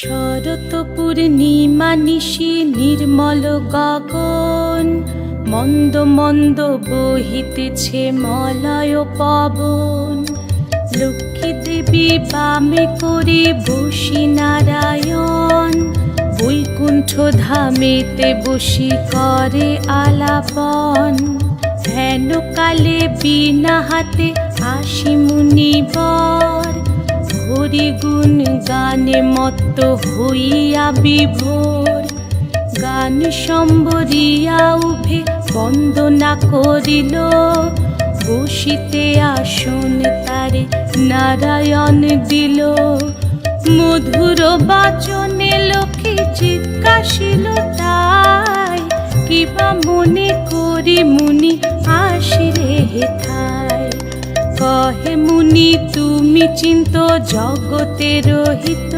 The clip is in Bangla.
শরৎ পূর্ণিমা নিশি নির্মল গগন, মন্দ মন্দ বহিতেছে মলয় পবন। লক্ষ্মী দেবী বামে করে বসি নারায়ণ, বৈকুণ্ঠ ধামেতে বসি করে আলাপন। হেন কালে বিনা হাতে আসি মুনিবর, হরি গুণ গানে মত্ত হইয়া বিভোর। গান সম্বরিয়া উভে বন্দনা করিল, বসিতে আসন তারে নারায়ণ দিল। মধুর বাচনে লক্ষ্মী জিজ্ঞাসিল তাই, কিবা মনে করি মুনি আসিরে হেথায়। কহে মুনি তুমি চিন্ত জগতের হিত,